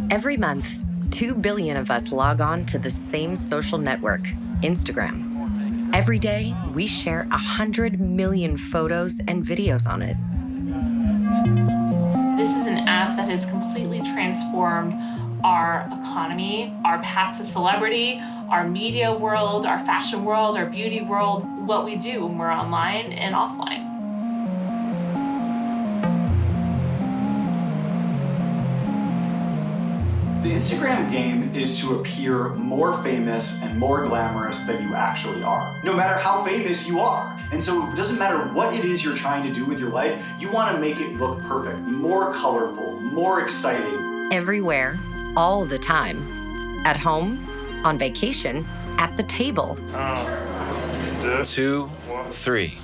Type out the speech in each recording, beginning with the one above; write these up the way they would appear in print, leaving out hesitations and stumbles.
Every month, 2 billion of us log on to the same social network, Instagram. Every day, we share 100 million photos and videos on it. This is an app that has completely transformed our economy, our path to celebrity, our media world, our fashion world, our beauty world, what we do when we're online and offline. The Instagram game is to appear more famous and more glamorous than you actually are, no matter how famous you are. And so it doesn't matter what it is you're trying to do with your life, you want to make it look perfect, more colorful, more exciting. Everywhere, all the time. At home, on vacation, at the table. 2, 3.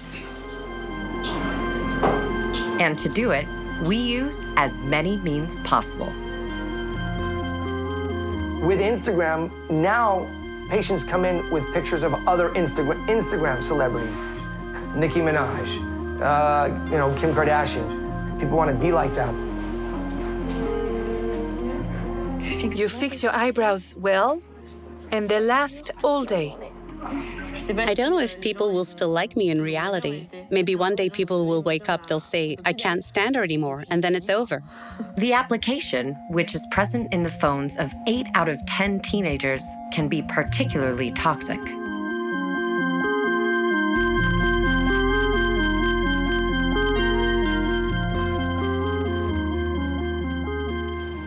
And to do it, we use as many means possible. With Instagram, now patients come in with pictures of other Instagram celebrities. Nicki Minaj, Kim Kardashian. People want to be like that. You fix your eyebrows well, and they last all day. I don't know if people will still like me in reality. Maybe one day people will wake up, they'll say, I can't stand her anymore, and then it's over. The application, which is present in the phones of 8 out of 10 teenagers, can be particularly toxic.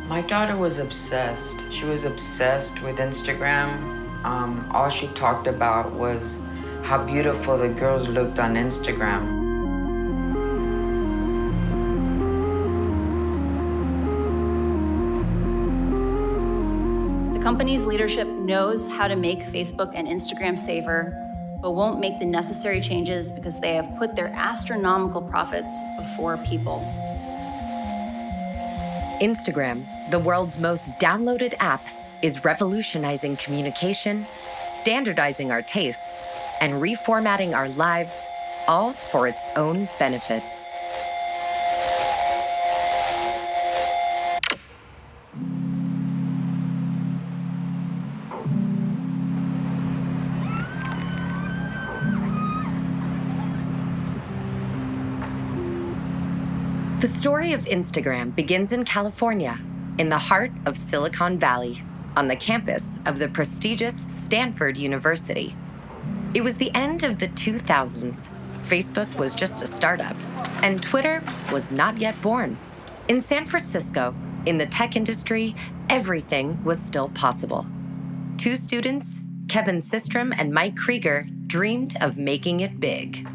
My daughter was obsessed. She was obsessed with Instagram. All she talked about was how beautiful the girls looked on Instagram. The company's leadership knows how to make Facebook and Instagram safer, but won't make the necessary changes because they have put their astronomical profits before people. Instagram, the world's most downloaded app, is revolutionizing communication, standardizing our tastes, and reformatting our lives, all for its own benefit. The story of Instagram begins in California, in the heart of Silicon Valley, on the campus of the prestigious Stanford University. It was the end of the 2000s. Facebook was just a startup, and Twitter was not yet born. In San Francisco, in the tech industry, everything was still possible. 2 students, Kevin Systrom and Mike Krieger, dreamed of making it big.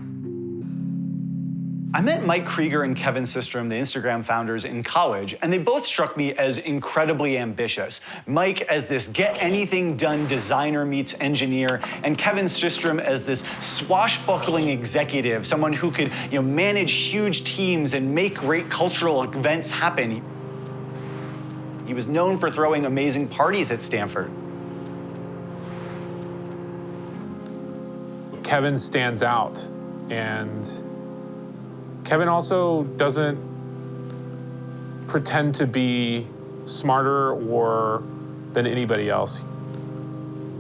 I met Mike Krieger and Kevin Systrom, the Instagram founders, in college, and they both struck me as incredibly ambitious. Mike as this get-anything-done designer meets engineer, and Kevin Systrom as this swashbuckling executive, someone who could manage huge teams and make great cultural events happen. He was known for throwing amazing parties at Stanford. Kevin stands out, and Kevin also doesn't pretend to be smarter or than anybody else.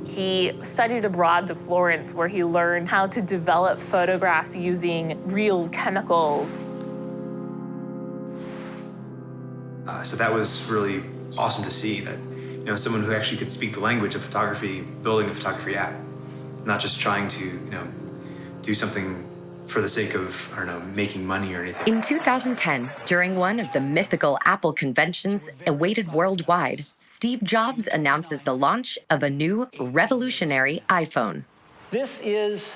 He studied abroad to Florence, where he learned how to develop photographs using real chemicals. So that was really awesome to see that someone who actually could speak the language of photography, building a photography app, not just trying to do something for the sake of, making money or anything. In 2010, during one of the mythical Apple conventions awaited worldwide, Steve Jobs announces the launch of a new revolutionary iPhone. This is,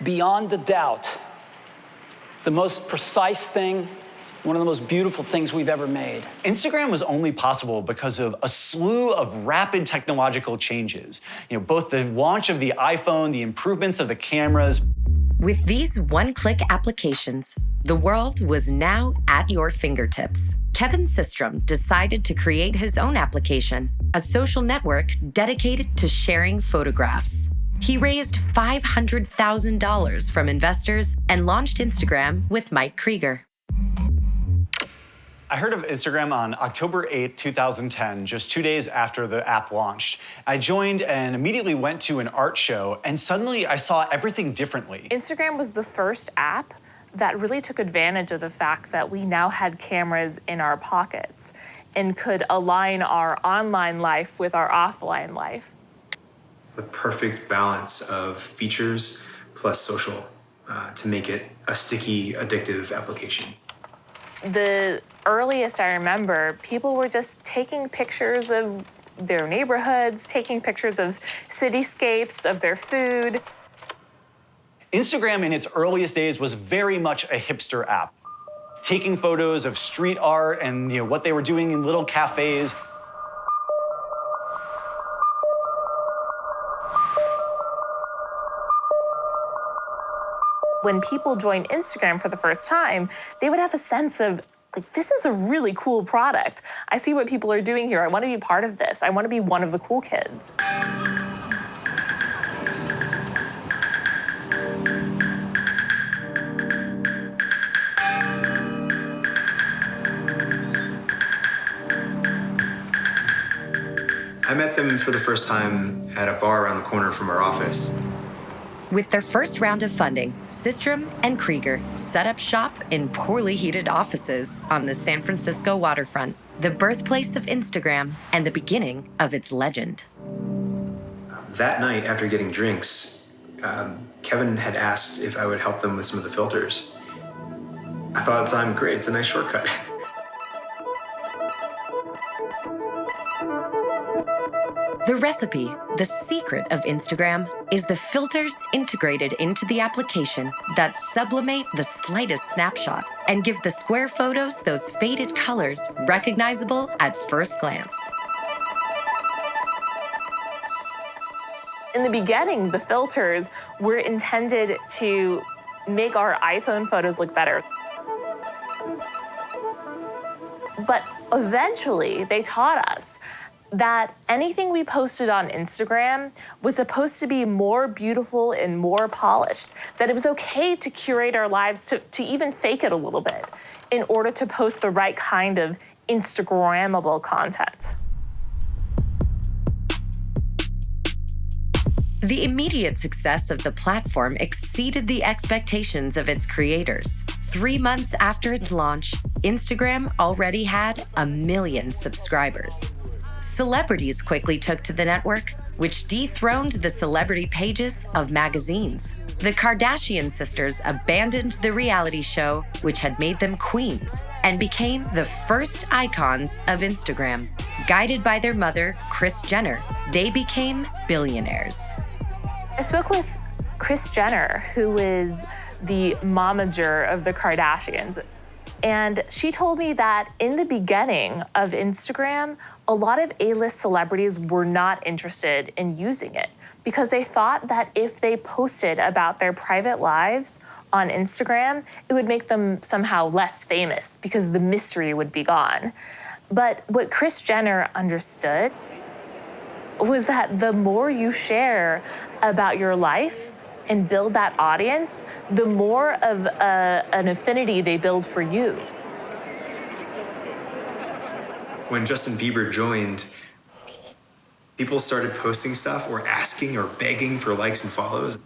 beyond a doubt, the most precise thing, one of the most beautiful things we've ever made. Instagram was only possible because of a slew of rapid technological changes. Both the launch of the iPhone, the improvements of the cameras. With these one-click applications, the world was now at your fingertips. Kevin Systrom decided to create his own application, a social network dedicated to sharing photographs. He raised $500,000 from investors and launched Instagram with Mike Krieger. I heard of Instagram on October 8, 2010, just 2 days after the app launched. I joined and immediately went to an art show, and suddenly I saw everything differently. Instagram was the first app that really took advantage of the fact that we now had cameras in our pockets and could align our online life with our offline life. The perfect balance of features plus social to make it a sticky, addictive application. The earliest I remember, people were just taking pictures of their neighborhoods, taking pictures of cityscapes, of their food. Instagram in its earliest days was very much a hipster app, taking photos of street art and what they were doing in little cafes. When people joined Instagram for the first time, they would have a sense of, like, this is a really cool product. I see what people are doing here. I want to be part of this. I want to be one of the cool kids. I met them for the first time at a bar around the corner from our office. With their first round of funding, Systrom and Krieger set up shop in poorly heated offices on the San Francisco waterfront, the birthplace of Instagram and the beginning of its legend. That night, after getting drinks, Kevin had asked if I would help them with some of the filters. I thought at the time, great, it's a nice shortcut. The recipe, the secret of Instagram, is the filters integrated into the application that sublimate the slightest snapshot and give the square photos those faded colors recognizable at first glance. In the beginning, the filters were intended to make our iPhone photos look better. But eventually, they taught us that anything we posted on Instagram was supposed to be more beautiful and more polished, that it was okay to curate our lives, to even fake it a little bit in order to post the right kind of Instagrammable content. The immediate success of the platform exceeded the expectations of its creators. 3 months after its launch, Instagram already had 1 million subscribers. Celebrities quickly took to the network, which dethroned the celebrity pages of magazines. The Kardashian sisters abandoned the reality show, which had made them queens, and became the first icons of Instagram. Guided by their mother, Kris Jenner, they became billionaires. I spoke with Kris Jenner, who is the momager of the Kardashians. And she told me that in the beginning of Instagram, a lot of A-list celebrities were not interested in using it because they thought that if they posted about their private lives on Instagram, it would make them somehow less famous because the mystery would be gone. But what Kris Jenner understood was that the more you share about your life and build that audience, the more of an affinity they build for you. When Justin Bieber joined, people started posting stuff or asking or begging for likes and follows.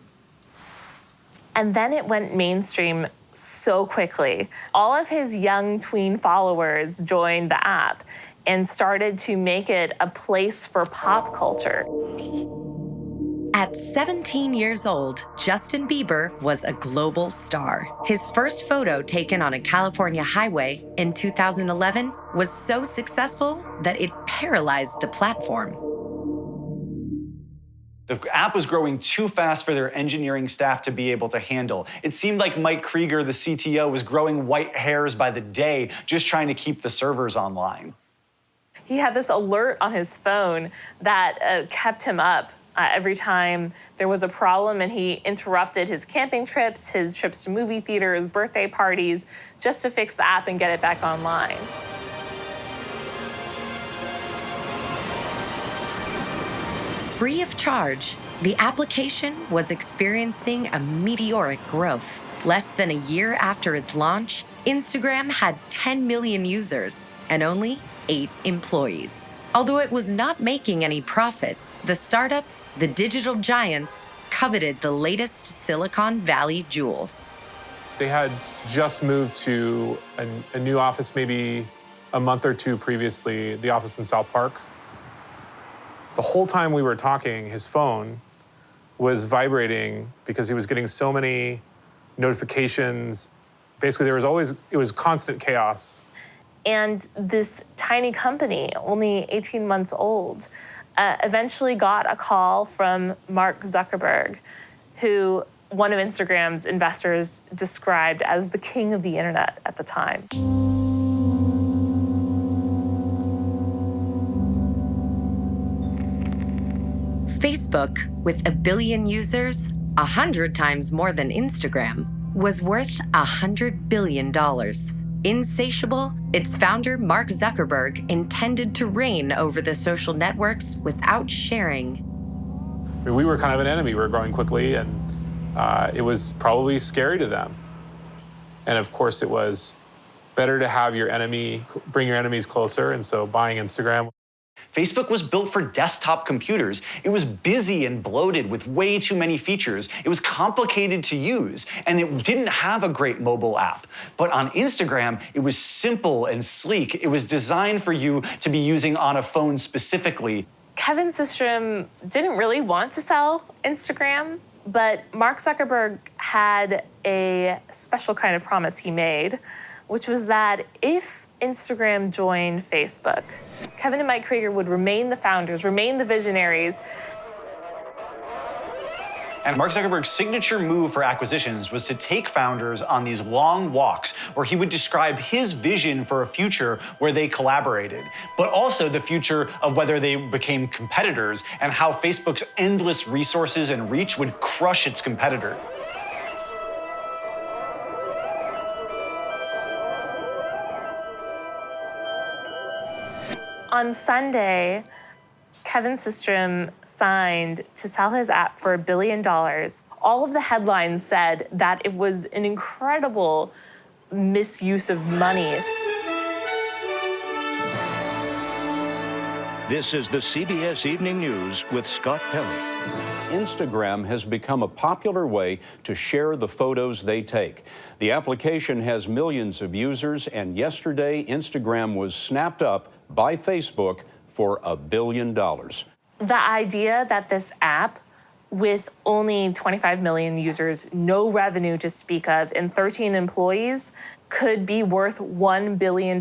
And then it went mainstream so quickly. All of his young tween followers joined the app and started to make it a place for pop culture. At 17 years old, Justin Bieber was a global star. His first photo taken on a California highway in 2011 was so successful that it paralyzed the platform. The app was growing too fast for their engineering staff to be able to handle. It seemed like Mike Krieger, the CTO, was growing white hairs by the day just trying to keep the servers online. He had this alert on his phone that kept him up every time there was a problem, and he interrupted his camping trips, his trips to movie theaters, birthday parties, just to fix the app and get it back online. Free of charge, The application was experiencing a meteoric growth. Less than a year after its launch, Instagram had 10 million users and only 8 employees. Although it was not making any profit, the startup, the digital giants, coveted the latest Silicon Valley jewel. They had just moved to a new office maybe a month or two previously, the office in South Park. The whole time we were talking, his phone was vibrating because he was getting so many notifications. Basically, it was constant chaos. And this tiny company, only 18 months old, eventually got a call from Mark Zuckerberg, who one of Instagram's investors described as the king of the internet at the time. Facebook, with 1 billion users, 100 times more than Instagram, was worth $100 billion. Insatiable, its founder, Mark Zuckerberg, intended to reign over the social networks without sharing. We were kind of an enemy. We were growing quickly, and it was probably scary to them. And of course, it was better to have your enemy, bring your enemies closer, and so buying Instagram. Facebook was built for desktop computers. It was busy and bloated with way too many features. It was complicated to use, and it didn't have a great mobile app. But on Instagram, it was simple and sleek. It was designed for you to be using on a phone specifically. Kevin Systrom didn't really want to sell Instagram, but Mark Zuckerberg had a special kind of promise he made, which was that if Instagram joined Facebook, Kevin and Mike Krieger would remain the founders, remain the visionaries. And Mark Zuckerberg's signature move for acquisitions was to take founders on these long walks where he would describe his vision for a future where they collaborated, but also the future of whether they became competitors and how Facebook's endless resources and reach would crush its competitor. On Sunday, Kevin Systrom signed to sell his app for $1 billion. All of the headlines said that it was an incredible misuse of money. This is the CBS Evening News with Scott Pelley. Instagram has become a popular way to share the photos they take. The application has millions of users, and yesterday, Instagram was snapped up by Facebook for $1 billion. The idea that this app, with only 25 million users, no revenue to speak of, and 13 employees, could be worth $1 billion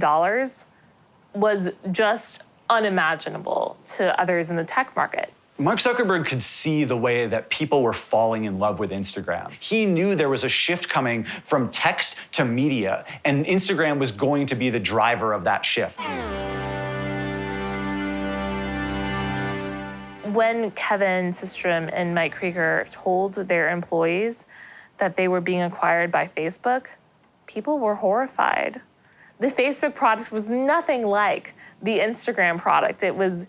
was just unimaginable to others in the tech market. Mark Zuckerberg could see the way that people were falling in love with Instagram. He knew there was a shift coming from text to media, and Instagram was going to be the driver of that shift. When Kevin Systrom and Mike Krieger told their employees that they were being acquired by Facebook, people were horrified. The Facebook product was nothing like the Instagram product. It was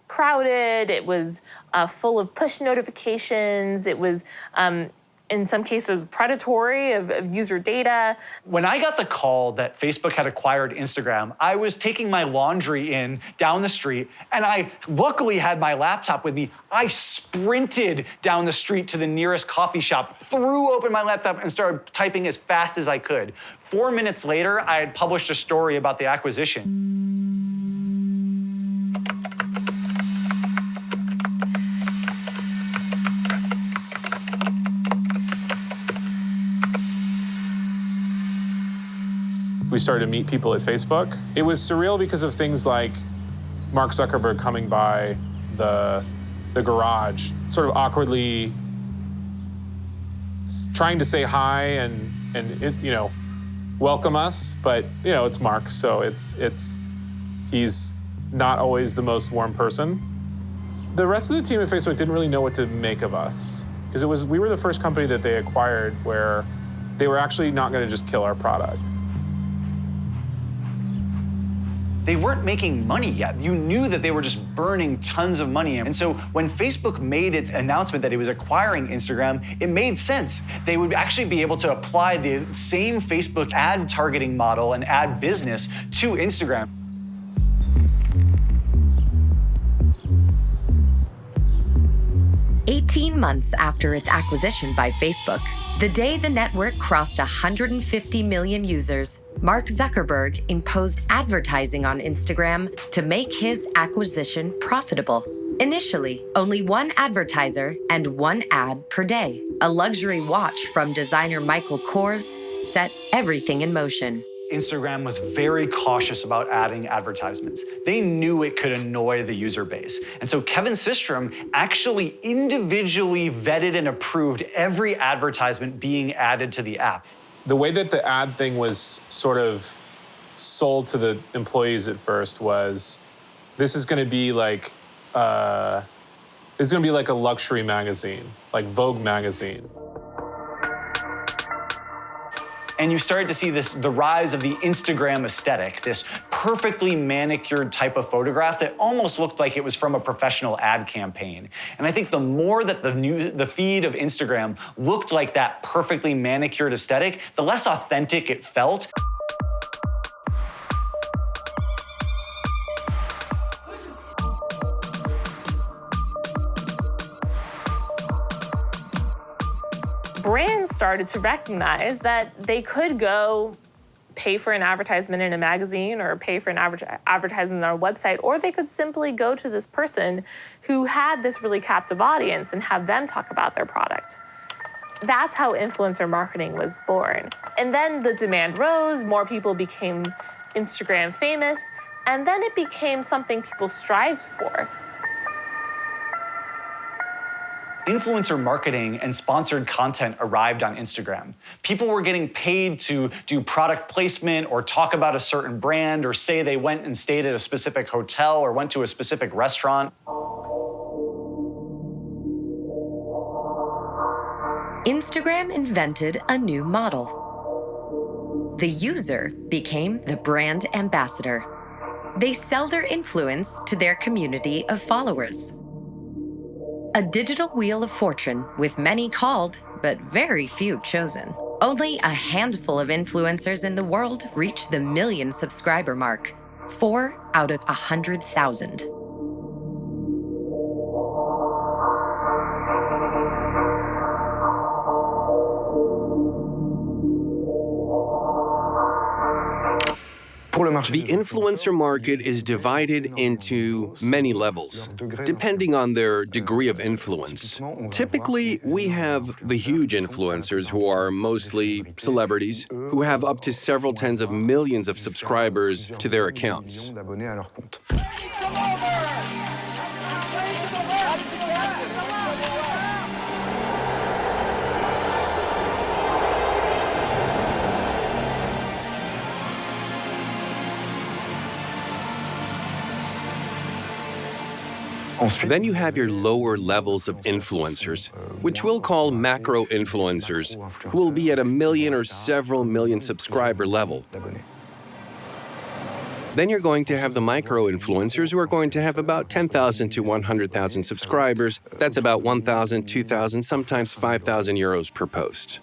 crowded, it was full of push notifications, it was, in some cases, predatory of user data. When I got the call that Facebook had acquired Instagram, I was taking my laundry in down the street, and I luckily had my laptop with me. I sprinted down the street to the nearest coffee shop, threw open my laptop, and started typing as fast as I could. 4 minutes later, I had published a story about the acquisition. We started to meet people at Facebook. It was surreal because of things like Mark Zuckerberg coming by the garage, sort of awkwardly trying to say hi and welcome us, but it's Mark, so he's not always the most warm person. The rest of the team at Facebook didn't really know what to make of us because we were the first company that they acquired where they were actually not going to just kill our product. they weren't making money yet. You knew that they were just burning tons of money. And so when Facebook made its announcement that it was acquiring Instagram, it made sense. They would actually be able to apply the same Facebook ad targeting model and ad business to Instagram. Months after its acquisition by Facebook, the day the network crossed 150 million users, Mark Zuckerberg imposed advertising on Instagram to make his acquisition profitable. Initially, only one advertiser and one ad per day. A luxury watch from designer Michael Kors set everything in motion. Instagram was very cautious about adding advertisements. They knew it could annoy the user base. And so Kevin Systrom actually individually vetted and approved every advertisement being added to the app. The way that the ad thing was sort of sold to the employees at first was, this is going to be like a luxury magazine, like Vogue magazine. And you started to see the rise of the Instagram aesthetic, this perfectly manicured type of photograph that almost looked like it was from a professional ad campaign. And I think the more that the feed of Instagram looked like that perfectly manicured aesthetic, the less authentic it felt. Brands started to recognize that they could go pay for an advertisement in a magazine or pay for an advertisement on a website, or they could simply go to this person who had this really captive audience and have them talk about their product. That's how influencer marketing was born. And then the demand rose, more people became Instagram famous, and then it became something people strived for. Influencer marketing and sponsored content arrived on Instagram. People were getting paid to do product placement or talk about a certain brand or say they went and stayed at a specific hotel or went to a specific restaurant. Instagram invented a new model. The user became the brand ambassador. They sell their influence to their community of followers. A digital wheel of fortune with many called, but very few chosen. Only a handful of influencers in the world reach the million subscriber mark, 4 out of 100,000. The influencer market is divided into many levels, depending on their degree of influence. Typically, we have the huge influencers who are mostly celebrities, who have up to several tens of millions of subscribers to their accounts. Then you have your lower levels of influencers, which we'll call macro influencers, who will be at a million or several million subscriber level. Then you're going to have the micro influencers who are going to have about 10,000 to 100,000 subscribers. That's about 1,000, 2,000, sometimes 5,000 euros per post.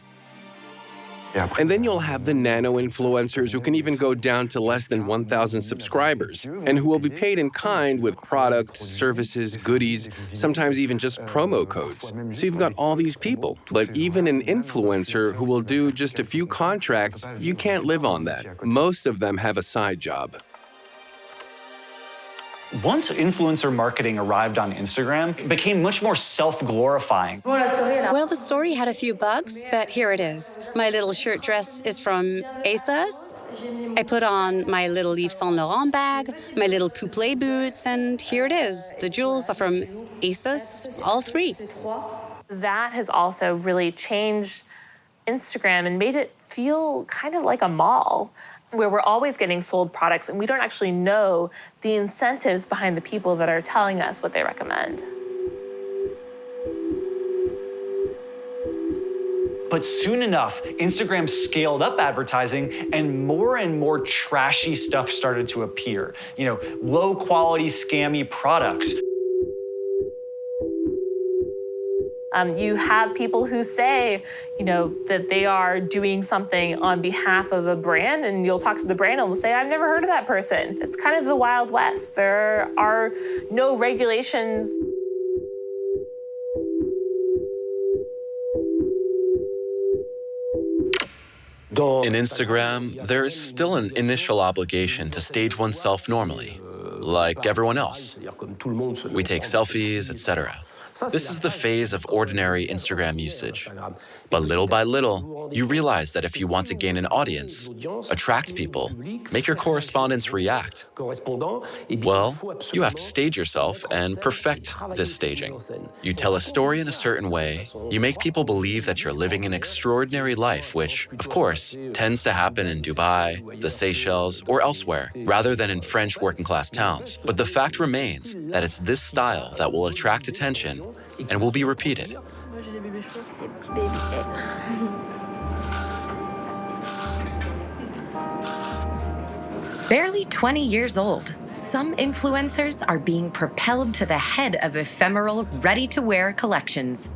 And then you'll have the nano influencers who can even go down to less than 1,000 subscribers and who will be paid in kind with products, services, goodies, sometimes even just promo codes. So you've got all these people, but even an influencer who will do just a few contracts, you can't live on that. Most of them have a side job. Once influencer marketing arrived on Instagram, it became much more self-glorifying. Well, the story had a few bugs, but here it is. My little shirt dress is from ASOS. I put on my little Yves Saint Laurent bag, my little couple boots, and here it is. The jewels are from ASOS, all three. That has also really changed Instagram and made it feel kind of like a mall, where we're always getting sold products and we don't actually know the incentives behind the people that are telling us what they recommend. But soon enough, Instagram scaled up advertising and more trashy stuff started to appear. Low quality, scammy products. You have people who say, that they are doing something on behalf of a brand, and you'll talk to the brand and they'll say, I've never heard of that person. It's kind of the Wild West. There are no regulations. In Instagram, there is still an initial obligation to stage oneself normally, like everyone else. We take selfies, etc. This is the phase of ordinary Instagram usage. But little by little, you realize that if you want to gain an audience, attract people, make your correspondents react, well, you have to stage yourself and perfect this staging. You tell a story in a certain way, you make people believe that you're living an extraordinary life, which, of course, tends to happen in Dubai, the Seychelles, or elsewhere, rather than in French working-class towns. But the fact remains that it's this style that will attract attention and will be repeated. Barely 20 years old, some influencers are being propelled to the head of ephemeral, ready-to-wear collections.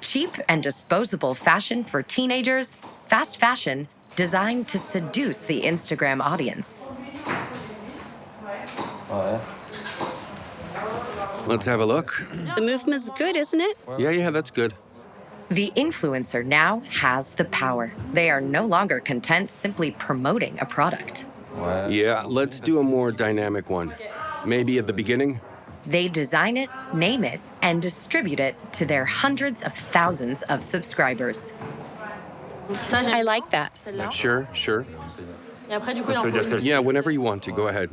Cheap and disposable fashion for teenagers, fast fashion designed to seduce the Instagram audience. Let's have a look. The movement's good, isn't it? Yeah, that's good. The influencer now has the power. They are no longer content simply promoting a product. Yeah, let's do a more dynamic one. Maybe at the beginning? They design it, name it, and distribute it to their hundreds of thousands of subscribers. I like that. Sure. Yeah, whenever you want to, go ahead.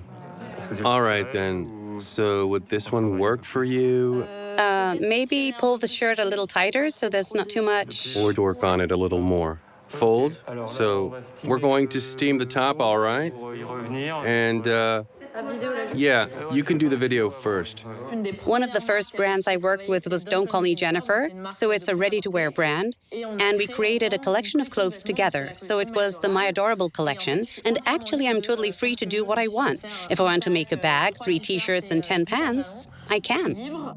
All right, then. So would this one work for you? Maybe pull the shirt a little tighter so there's not too much. Or work on it a little more. Fold. So we're going to steam the top, all right? And, yeah, you can do the video first. One of the first brands I worked with was Don't Call Me Jennifer, so it's a ready-to-wear brand. And we created a collection of clothes together, so it was the My Adorable collection. And actually, I'm totally free to do what I want. If I want to make a bag, 3 t-shirts, and 10 pants, I can.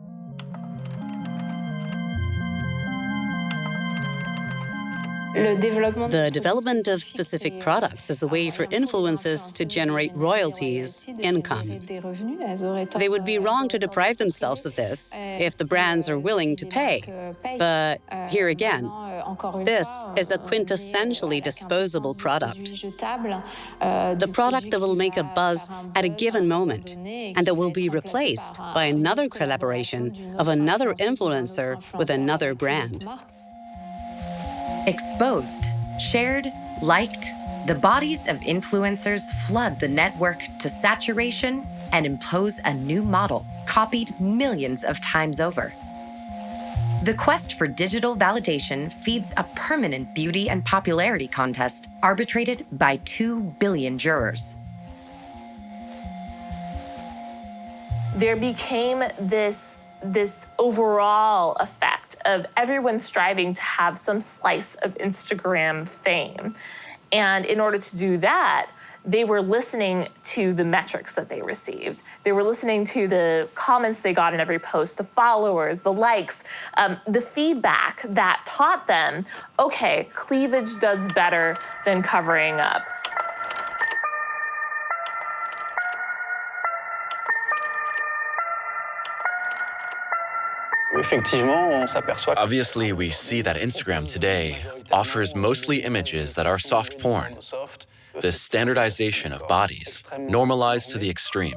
The development of specific products is a way for influencers to generate royalties, income. They would be wrong to deprive themselves of this if the brands are willing to pay. But here again, this is a quintessentially disposable product. The product that will make a buzz at a given moment and that will be replaced by another collaboration of another influencer with another brand. Exposed, shared, liked, the bodies of influencers flood the network to saturation and impose a new model copied millions of times over. The quest for digital validation feeds a permanent beauty and popularity contest arbitrated by 2 billion jurors. There became this overall effect of everyone striving to have some slice of Instagram fame. And in order to do that, they were listening to the metrics that they received. They were listening to the comments they got in every post, the followers, the likes, the feedback that taught them, okay, cleavage does better than covering up. Obviously, we see that Instagram today offers mostly images that are soft porn. This standardization of bodies, normalized to the extreme.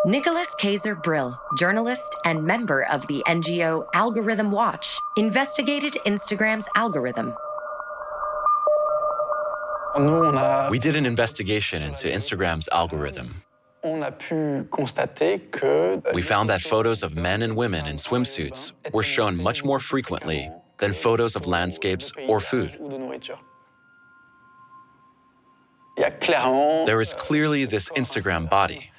Nicolas Kaiser-Brill, journalist and member of the NGO Algorithm Watch, investigated Instagram's algorithm. We did an investigation into Instagram's algorithm. We found that photos of men and women in swimsuits were shown much more frequently than photos of landscapes or food. There is clearly this Instagram body,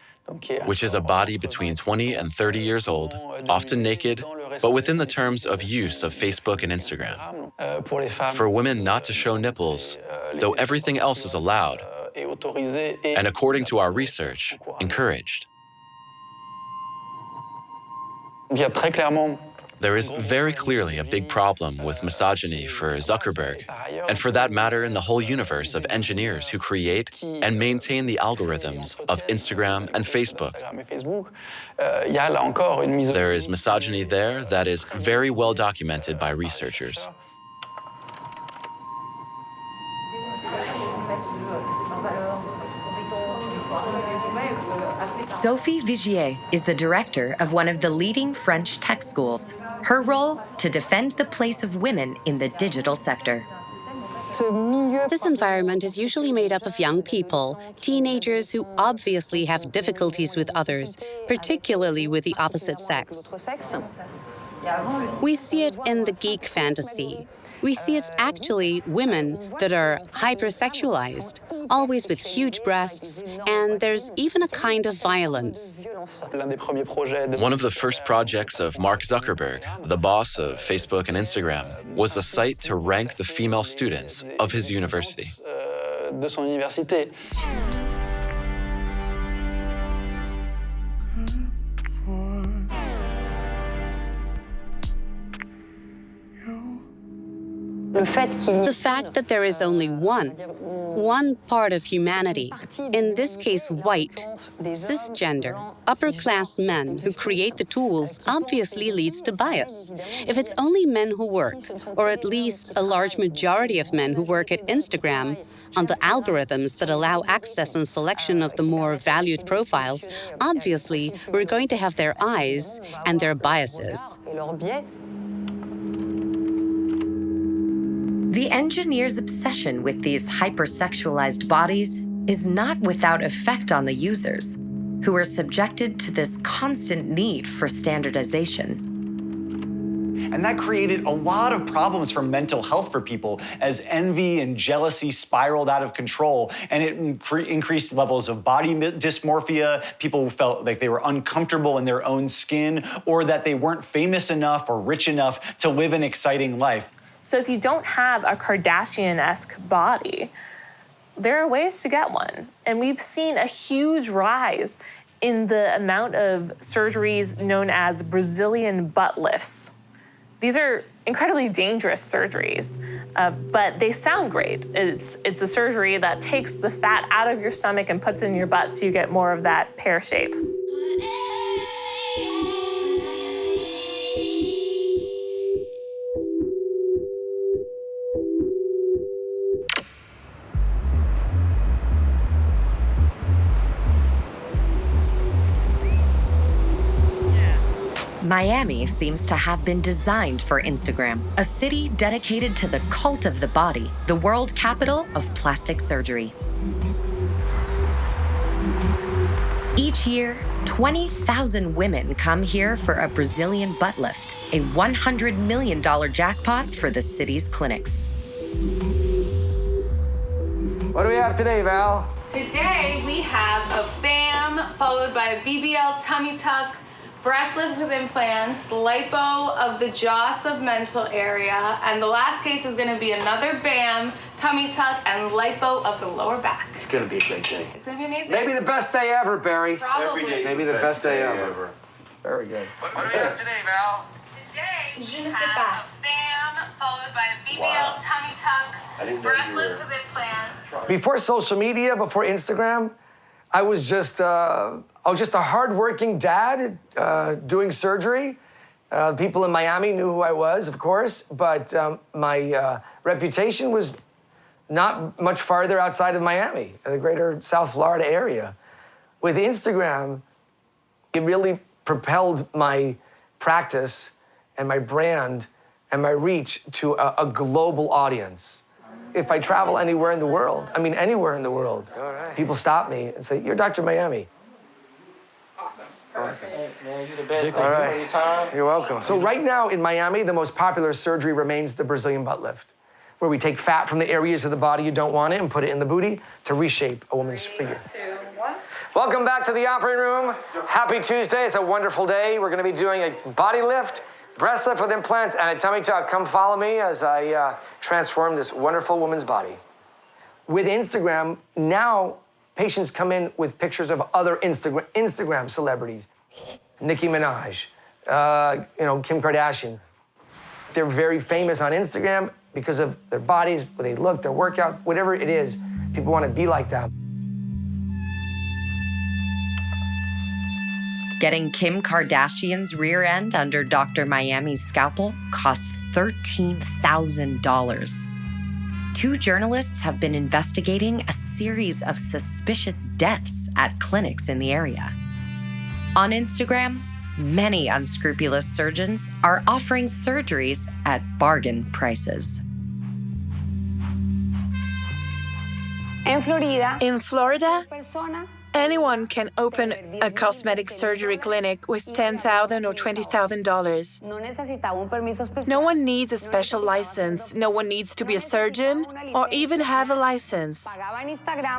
which is a body between 20 and 30 years old, often naked, but within the terms of use of Facebook and Instagram. For women not to show nipples, though everything else is allowed, and according to our research, encouraged. There is very clearly a big problem with misogyny for Zuckerberg, and for that matter in the whole universe of engineers who create and maintain the algorithms of Instagram and Facebook. There is misogyny there that is very well documented by researchers. Sophie Vigier is the director of one of the leading French tech schools. Her role, to defend the place of women in the digital sector. This environment is usually made up of young people, teenagers who obviously have difficulties with others, particularly with the opposite sex. We see it in the geek fantasy. We see it's actually women that are hypersexualized, always with huge breasts, and there's even a kind of violence. One of the first projects of Mark Zuckerberg, the boss of Facebook and Instagram, was a site to rank the female students of his university. The fact that there is only one part of humanity, in this case white, cisgender, upper-class men who create the tools obviously leads to bias. If it's only men who work, or at least a large majority of men who work at Instagram, on the algorithms that allow access and selection of the more valued profiles, obviously we're going to have their eyes and their biases. The engineer's obsession with these hypersexualized bodies is not without effect on the users, who are subjected to this constant need for standardization. And that created a lot of problems for mental health for people as envy and jealousy spiraled out of control, and it increased levels of body dysmorphia. People felt like they were uncomfortable in their own skin, or that they weren't famous enough or rich enough to live an exciting life. So if you don't have a Kardashian-esque body, there are ways to get one. And we've seen a huge rise in the amount of surgeries known as Brazilian butt lifts. These are incredibly dangerous surgeries, but they sound great. It's a surgery that takes the fat out of your stomach and puts it in your butt so you get more of that pear shape. Miami seems to have been designed for Instagram, a city dedicated to the cult of the body, the world capital of plastic surgery. Each year, 20,000 women come here for a Brazilian butt lift, a $100 million jackpot for the city's clinics. What do we have today, Val? Today, we have a BAM followed by a BBL tummy tuck, breast lift with implants, lipo of the jaw submental area, and the last case is gonna be another BAM, tummy tuck, and lipo of the lower back. It's gonna be a great day. It's gonna be amazing. Maybe the best day ever, Barry. Probably. Maybe the best day ever. Very good. What do we have today, Val? Today, we have a BAM followed by a BBL tummy tuck, breast lift with implants. Before social media, before Instagram, I was just a hardworking dad doing surgery. People in Miami knew who I was, of course, but my reputation was not much farther outside of Miami, the greater South Florida area. With Instagram, it really propelled my practice and my brand and my reach to a global audience. If I travel anywhere in the world, anywhere in the world, people stop me and say, "You're Dr. Miami." Awesome. Thanks, man. You're the best. All right. You're welcome. So right now in Miami, the most popular surgery remains the Brazilian butt lift, where we take fat from the areas of the body you don't want it and put it in the booty to reshape a woman's figure. 3, 2, 1. Welcome back to the operating room. Happy Tuesday. It's a wonderful day. We're going to be doing a body lift, breast lift with implants, and a tummy tuck. Come follow me as I transform this wonderful woman's body. With Instagram, now patients come in with pictures of other Instagram celebrities. Nicki Minaj, Kim Kardashian. They're very famous on Instagram because of their bodies, the way they look, their workout, whatever it is. People want to be like that. Getting Kim Kardashian's rear end under Dr. Miami's scalpel costs $13,000. 2 journalists have been investigating a series of suspicious deaths at clinics in the area. On Instagram, many unscrupulous surgeons are offering surgeries at bargain prices. In Florida, anyone can open a cosmetic surgery clinic with $10,000 or $20,000. No one needs a special license. No one needs to be a surgeon or even have a license.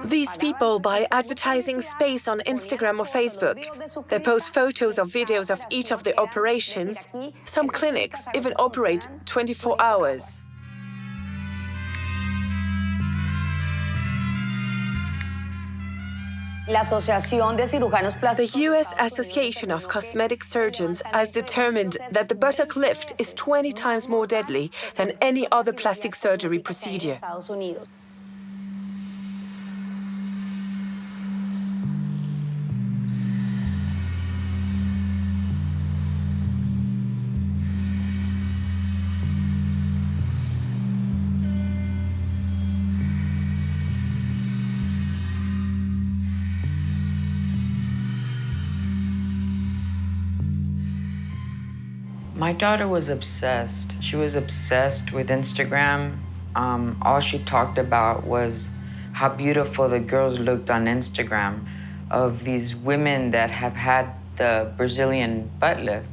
These people buy advertising space on Instagram or Facebook. They post photos or videos of each of the operations. Some clinics even operate 24 hours. The U.S. Association of Cosmetic Surgeons has determined that the buttock lift is 20 times more deadly than any other plastic surgery procedure. My daughter was obsessed. She was obsessed with Instagram. All she talked about was how beautiful the girls looked on Instagram of these women that have had the Brazilian butt lift,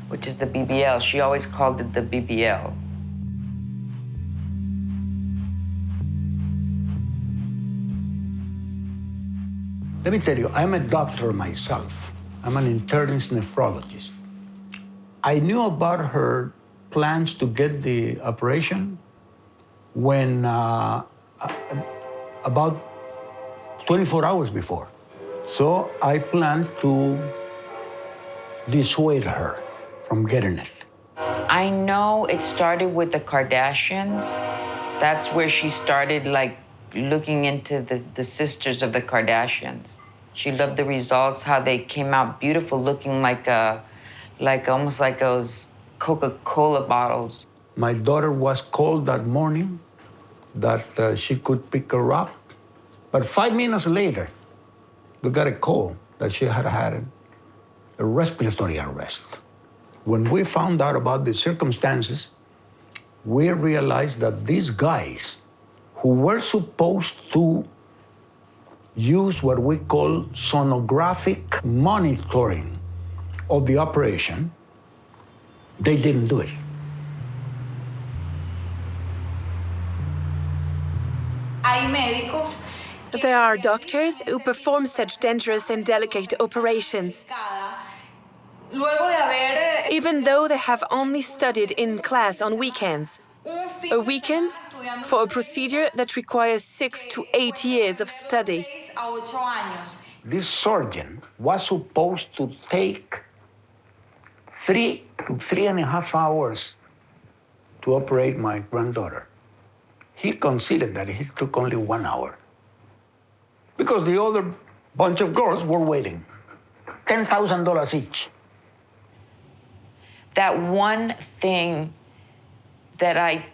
which is the BBL. She always called it the BBL. Let me tell you, I'm a doctor myself. I'm an internist nephrologist. I knew about her plans to get the operation when about 24 hours before. So I planned to dissuade her from getting it. I know it started with the Kardashians. That's where she started looking into the sisters of the Kardashians. She loved the results, how they came out beautiful, looking almost like those Coca-Cola bottles. My daughter was called that morning that she could pick her up. But 5 minutes later, we got a call that she had had a respiratory arrest. When we found out about the circumstances, we realized that these guys who were supposed to use what we call sonographic monitoring of the operation, they didn't do it. There are doctors who perform such dangerous and delicate operations, even though they have only studied in class on weekends. A weekend for a procedure that requires 6 to 8 years of study. This surgeon was supposed to take 3 to 3.5 hours to operate my granddaughter. He considered that he took only 1 hour because the other bunch of girls were waiting. $10,000 each. That one thing that I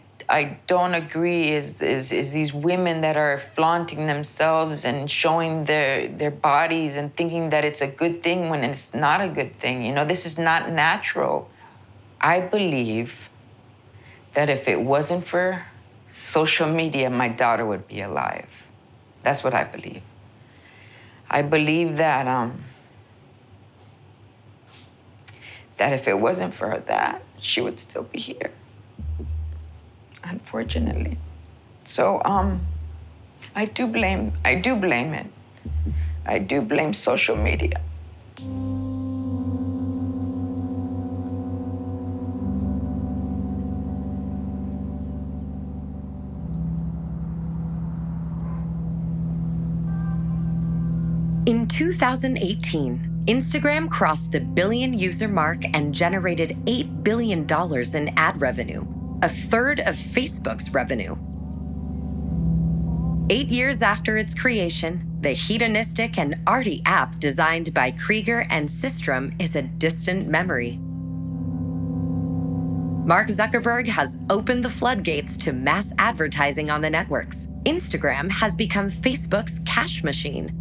don't agree is these women that are flaunting themselves and showing their bodies and thinking that it's a good thing when it's not a good thing. You know, this is not natural. I believe that if it wasn't for social media, my daughter would be alive. That's what I believe. I believe that that if it wasn't for that, she would still be here, unfortunately. So I do blame it. I do blame social media. In 2018, Instagram crossed the billion-user mark and generated $8 billion in ad revenue, a third of Facebook's revenue. 8 years after its creation, the hedonistic and arty app designed by Krieger and Systrom is a distant memory. Mark Zuckerberg has opened the floodgates to mass advertising on the networks. Instagram has become Facebook's cash machine.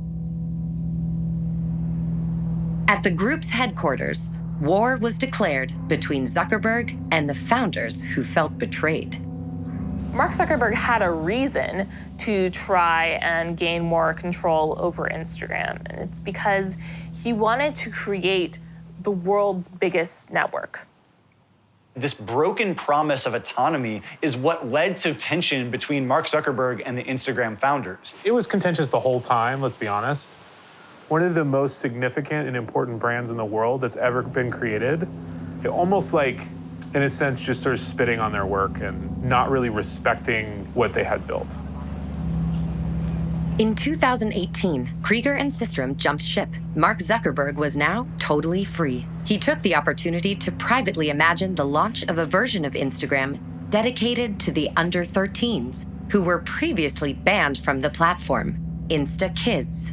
At the group's headquarters, war was declared between Zuckerberg and the founders who felt betrayed. Mark Zuckerberg had a reason to try and gain more control over Instagram, and it's because he wanted to create the world's biggest network. This broken promise of autonomy is what led to tension between Mark Zuckerberg and the Instagram founders. It was contentious the whole time, let's be honest. One of the most significant and important brands in the world that's ever been created, it almost like, in a sense, just sort of spitting on their work and not really respecting what they had built. In 2018, Krieger and Systrom jumped ship. Mark Zuckerberg was now totally free. He took the opportunity to privately imagine the launch of a version of Instagram dedicated to the under-13s, who were previously banned from the platform, Insta Kids.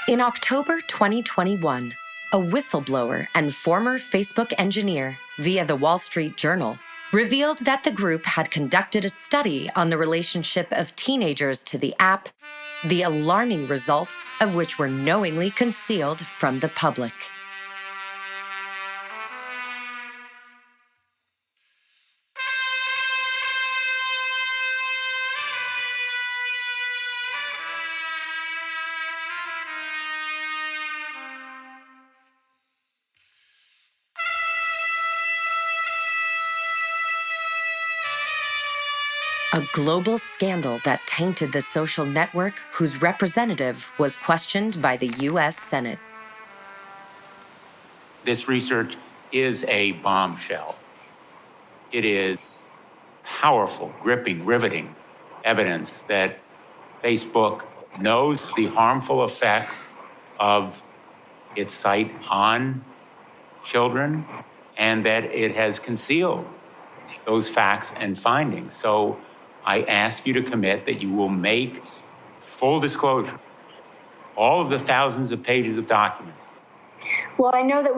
In October 2021, a whistleblower and former Facebook engineer, via the Wall Street Journal, revealed that the group had conducted a study on the relationship of teenagers to the app, the alarming results of which were knowingly concealed from the public. A global scandal that tainted the social network whose representative was questioned by the U.S. Senate. This research is a bombshell. It is powerful, gripping, riveting evidence that Facebook knows the harmful effects of its site on children and that it has concealed those facts and findings. So I ask you to commit that you will make full disclosure, all of the thousands of pages of documents. Well, I know that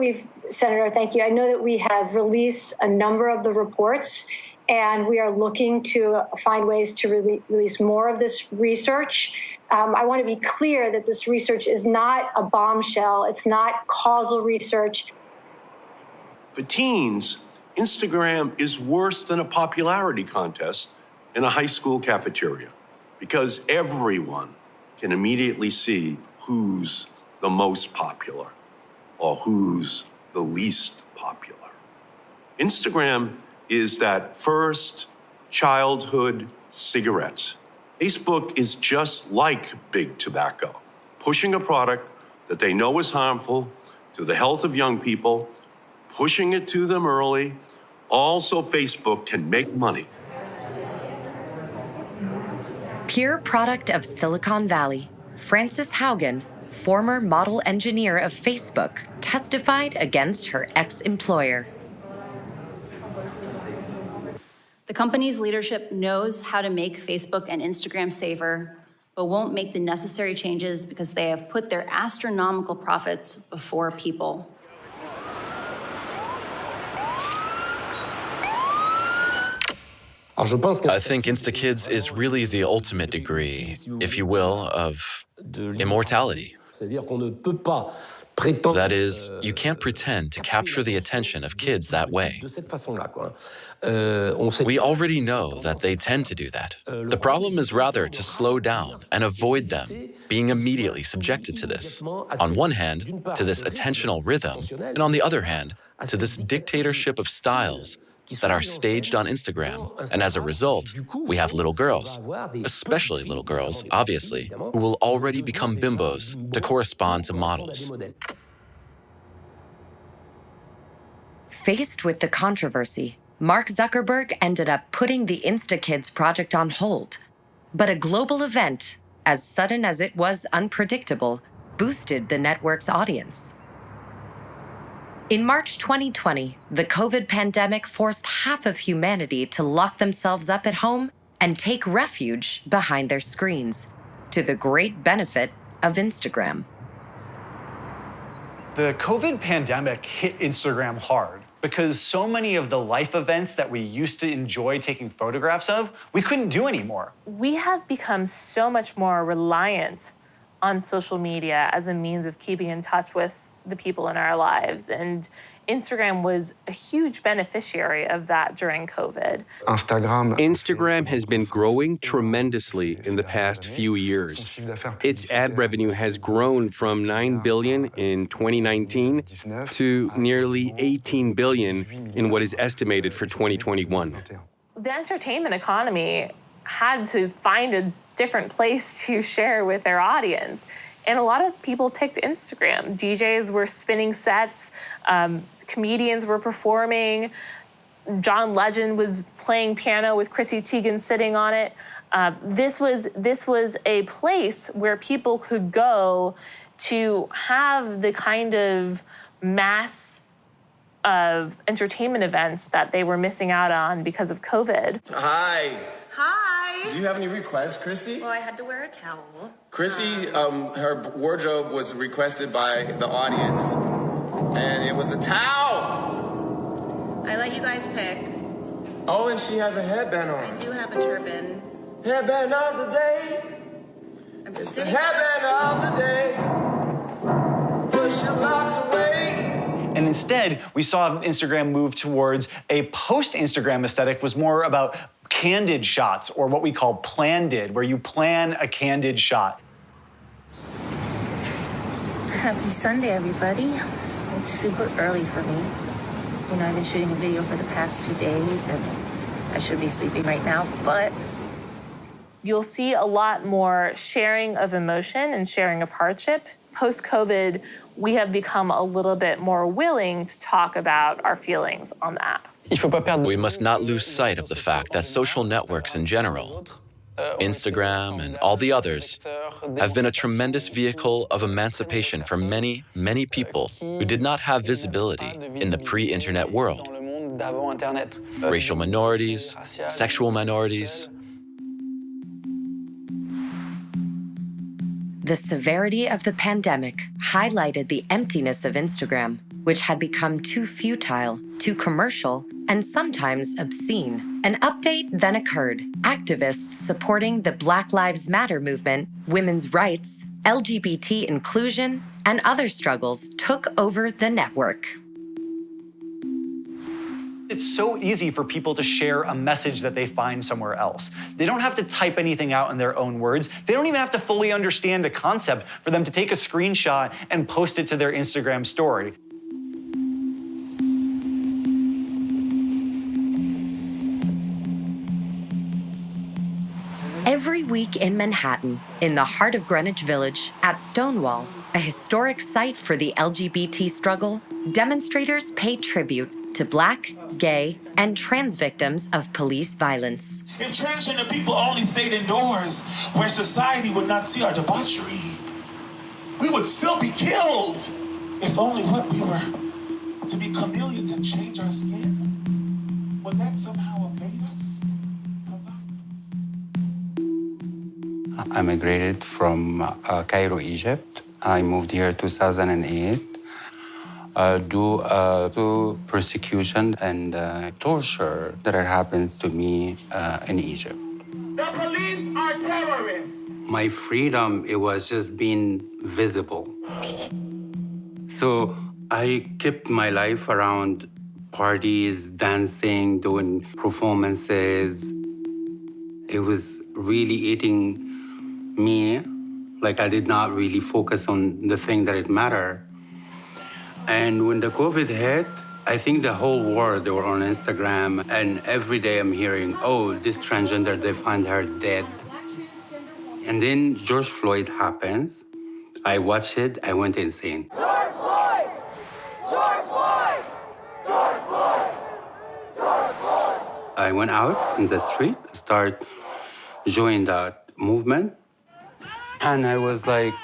Senator, thank you. I know that we have released a number of the reports, and we are looking to find ways to release more of this research. I want to be clear that this research is not a bombshell. It's not causal research. For teens, Instagram is worse than a popularity contest in a high school cafeteria because everyone can immediately see who's the most popular or who's the least popular. Instagram is that first childhood cigarette. Facebook is just like big tobacco, pushing a product that they know is harmful to the health of young people, pushing it to them early, also Facebook can make money. Pure product of Silicon Valley, Frances Haugen, former model engineer of Facebook, testified against her ex-employer. The company's leadership knows how to make Facebook and Instagram safer, but won't make the necessary changes because they have put their astronomical profits before people. I think InstaKids is really the ultimate degree, if you will, of immortality. That is, you can't pretend to capture the attention of kids that way. We already know that they tend to do that. The problem is rather to slow down and avoid them being immediately subjected to this. On one hand, to this attentional rhythm, and on the other hand, to this dictatorship of styles that are staged on Instagram. And as a result, we have little girls, especially little girls, obviously, who will already become bimbos to correspond to models. Faced with the controversy, Mark Zuckerberg ended up putting the InstaKids project on hold. But a global event, as sudden as it was unpredictable, boosted the network's audience. In March 2020, the COVID pandemic forced half of humanity to lock themselves up at home and take refuge behind their screens, to the great benefit of Instagram. The COVID pandemic hit Instagram hard because so many of the life events that we used to enjoy taking photographs of, we couldn't do anymore. We have become so much more reliant on social media as a means of keeping in touch with the people in our lives. And Instagram was a huge beneficiary of that during COVID. Instagram has been growing tremendously in the past few years. Its ad revenue has grown from $9 billion in 2019 to nearly $18 billion in what is estimated for 2021. The entertainment economy had to find a different place to share with their audience. And a lot of people picked Instagram. DJs were spinning sets, comedians were performing, John Legend was playing piano with Chrissy Teigen sitting on it. This was a place where people could go to have the kind of mass entertainment events that they were missing out on because of COVID. Hi. Hi. Do you have any requests, Christy? Well, I had to wear a towel. Chrissy, her wardrobe was requested by the audience, and it was a towel. I let you guys pick. Oh, and she has a headband on. I do have a turban. Headband of the day. It's the headband of the day. Push your locks away. And instead, we saw Instagram move towards a post-Instagram aesthetic, was more about candid shots, or what we call planned, where you plan a candid shot. Happy Sunday, everybody. It's super early for me. You know, I've been shooting a video for the past 2 days, and I should be sleeping right now, but... You'll see a lot more sharing of emotion and sharing of hardship. Post-COVID, we have become a little bit more willing to talk about our feelings on the app. We must not lose sight of the fact that social networks in general, Instagram and all the others, have been a tremendous vehicle of emancipation for many, many people who did not have visibility in the pre-internet world. Racial minorities, sexual minorities. The severity of the pandemic highlighted the emptiness of Instagram, which had become too futile, too commercial, and sometimes obscene. An update then occurred. Activists supporting the Black Lives Matter movement, women's rights, LGBT inclusion, and other struggles took over the network. It's so easy for people to share a message that they find somewhere else. They don't have to type anything out in their own words. They don't even have to fully understand a concept for them to take a screenshot and post it to their Instagram story. Every week in Manhattan, in the heart of Greenwich Village, at Stonewall, a historic site for the LGBT struggle, demonstrators pay tribute to Black, gay, and trans victims of police violence. If transgender people only stayed indoors, where society would not see our debauchery, we would still be killed. If only what we were to be chameleons and change our skin, would that somehow evade us? I migrated from Cairo, Egypt. I moved here in 2008 due to persecution and torture that happens to me in Egypt. The police are terrorists. My freedom, it was just being visible. So I kept my life around parties, dancing, doing performances. It was really eating me. Like I did not really focus on the thing that it mattered. And when the COVID hit, I think the whole world, they were on Instagram, and every day I'm hearing, oh, this transgender, they find her dead. And then George Floyd happens. I watched it, I went insane. George Floyd! George Floyd! George Floyd! George Floyd! I went out in the street, started joining that movement, and I was like,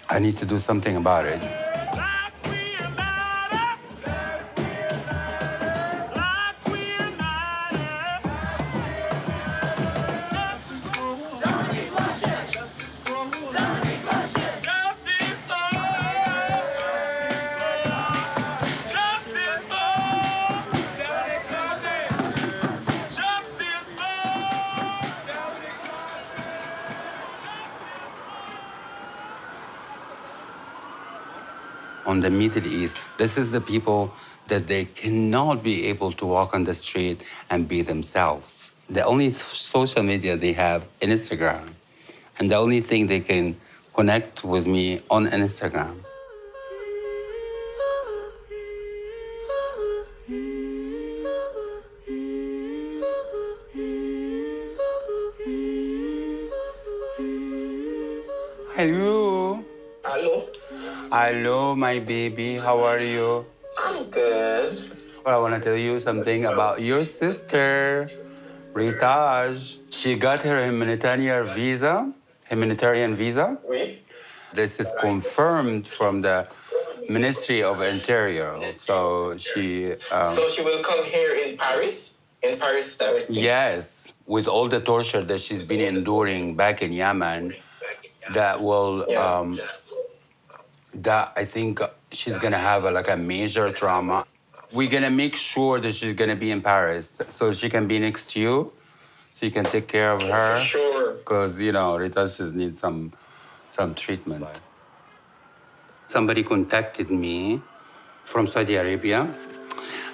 I need to do something about it. On the Middle East, this is the people that they cannot be able to walk on the street and be themselves. The only social media they have is Instagram. And the only thing they can connect with me on Instagram. Hello. Hello. Hello, my baby. How are you? I'm good. Well, I want to tell you something about your sister, Ritaj. She got her humanitarian visa. Oui. This is confirmed from the Ministry of Interior. So she. So she will come here in Paris? In Paris directly? Yes, with all the torture that she's been enduring back in Yemen, that will. That I think she's gonna have a major trauma. We're gonna make sure that she's gonna be in Paris so she can be next to you, so you can take care of her. Sure. Because Rita just needs some treatment. Somebody contacted me from Saudi Arabia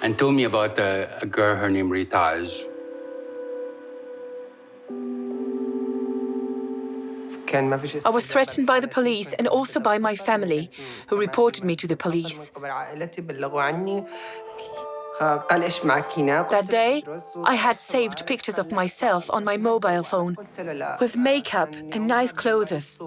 and told me about a girl, her name Ritaj. I was threatened by the police and also by my family, who reported me to the police. That day, I had saved pictures of myself on my mobile phone with makeup and nice clothes.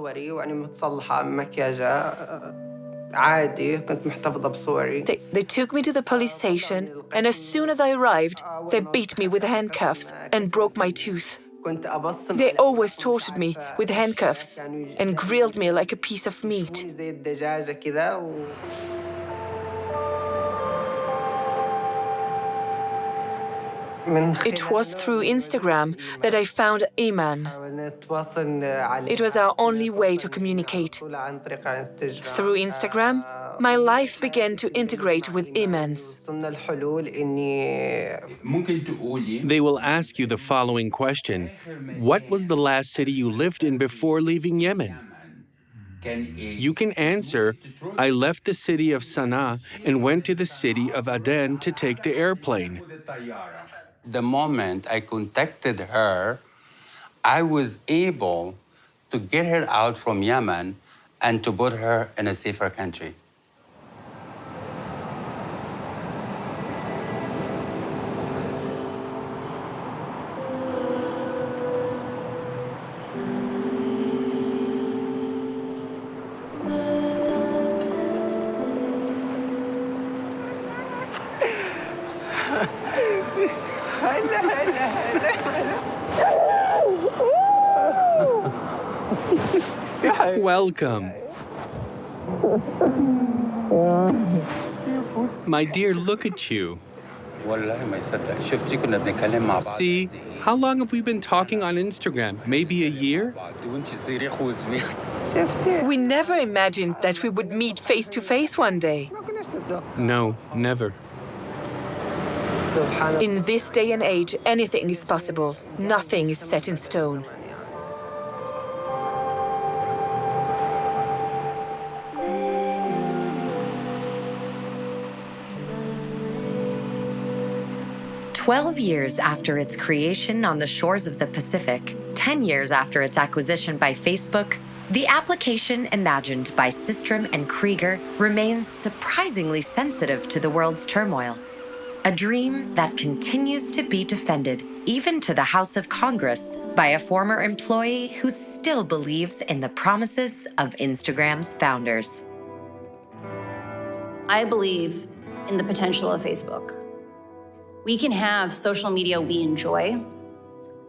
They took me to the police station, and as soon as I arrived, they beat me with handcuffs and broke my tooth. They always tortured me with handcuffs and grilled me like a piece of meat. It was through Instagram that I found Iman. It was our only way to communicate. Through Instagram, my life began to integrate with Iman's. They will ask you the following question: what was the last city you lived in before leaving Yemen? You can answer, I left the city of Sana'a and went to the city of Aden to take the airplane. The moment I contacted her, I was able to get her out from Yemen and to put her in a safer country. Welcome. My dear, look at you. See, how long have we been talking on Instagram? Maybe a year? We never imagined that we would meet face to face one day. No, never. In this day and age, anything is possible. Nothing is set in stone. "12 years after its creation on the shores of the Pacific, 10 years after its acquisition by Facebook, The application imagined by Systrom and Krieger remains surprisingly sensitive to the world's turmoil, a dream that continues to be defended even to the House of Congress by a former employee who still believes in the promises of Instagram's founders. I believe in the potential of Facebook. We can have social media we enjoy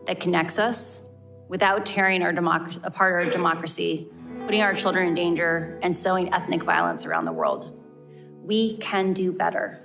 that connects us without tearing apart our democracy, putting our children in danger, and sowing ethnic violence around the world. We can do better.